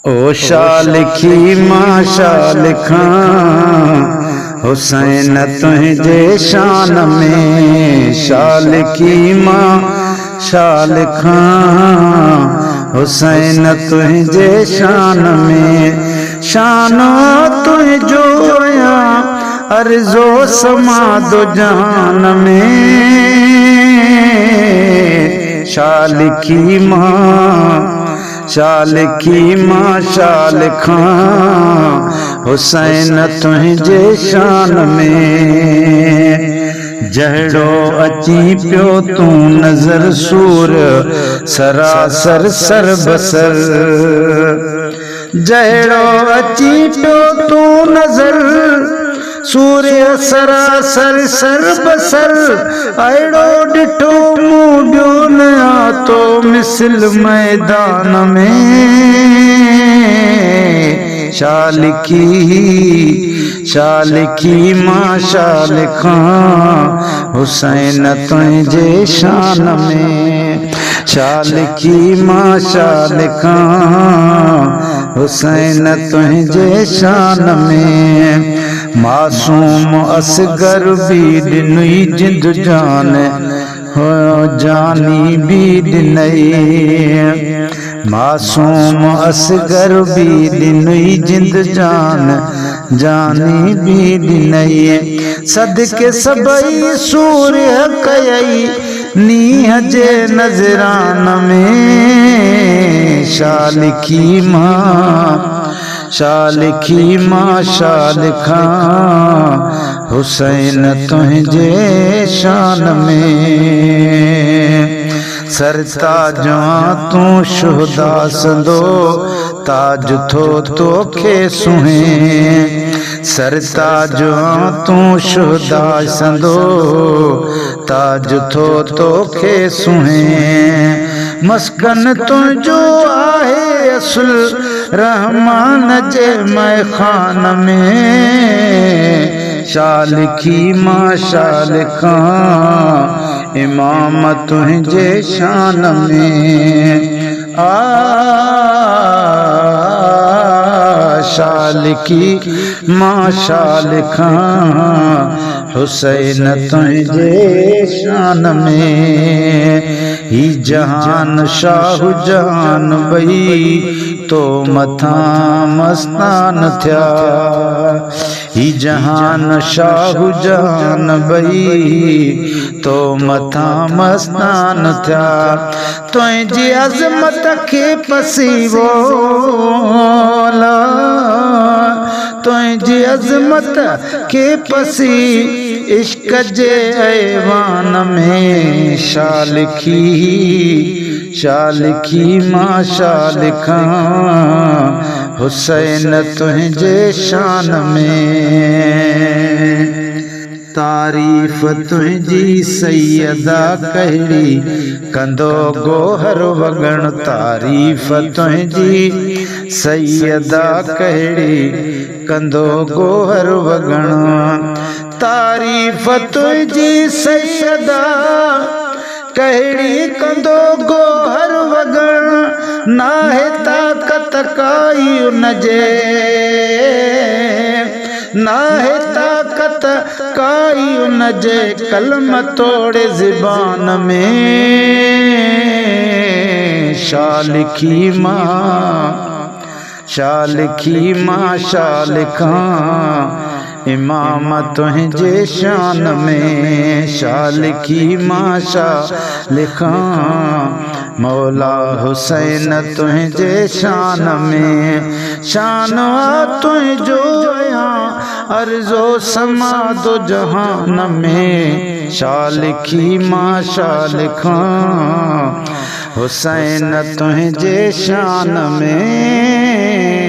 ओ शालिखी मां शालिखां हुसैन तुझे शान में। शालिखी मां शालिखां हुसैन तुझे शान में। शानो तुझो या अर्ज़ो समादो जहान में। शालिखी मां शालिखां हुसैन तुझे शान में। जहिड़ो अची पियो तू नज़र सूर सरासर सर बसर। जहिड़ो अची पियो तू नज़र सूर्य सरासर सर बसर। अहिड़ो ॾिठो मूं ॿियो न आतो मिसल मैदान में। शालिखी मां शालिखां हुसैन तुझे शान में। शालिखी मां शालिखां हुसैन तुझे शान में। मासूम असगर भी ॾिनई जिंद जान हो जानी भी ॾिनई। मासूम असगर भी ॾिनई जिंद जान जानी भी ॾिनई। सदके सभई सूर्य कयई नीह जे नज़रान में। शालिखी मां शालिखां हुसैन तुझे शान में। सरताजां तू शुहदा संदो ताज थो तोखे सुहे। सरताजां तू शुहदा संदो ताज थो तोखे सुहे। मस्कन तुझो आहे असुल रहमान जे मैखान में। शालिखी मां शालिखां इमाम तुझे शान में। शालिखी मां शालिखां हुसैन तुझे शान में। ही जहान शाहु जहान बई तो मथां मस्तान थिया। ही जहान शाहु जहान बई तो मथां मस्तान थिया। तुझी अज़मत खे पसीवो तुझी अज़मत के पसी इश्क जे ऐवान में। शालिखी मां शालिखां हुसैन तुझे शान में। तारीफ़ तुझी सैयदा कहिड़ी कंदो गोहर वगण। तारीफ़ तुझी सैयदा कहिड़ी कंदो गोहर वगण। तारीफ़ तुझी सैयदा कहिड़ी कंदो गोहर वगण। नाहे ताक़त काई उनजे नाहे ताक़त काई उनजे कलम तोड़े ज़बान में। शालिखी मां शालिखां इमाम तुझे शान में। शालिखी मां शालिखां मौला हुसैन तुझे शान में। शान तुझो या अर्ज़ो समादो जहान में। शालिखी मां शालिखां हुसैन तुझे शान में।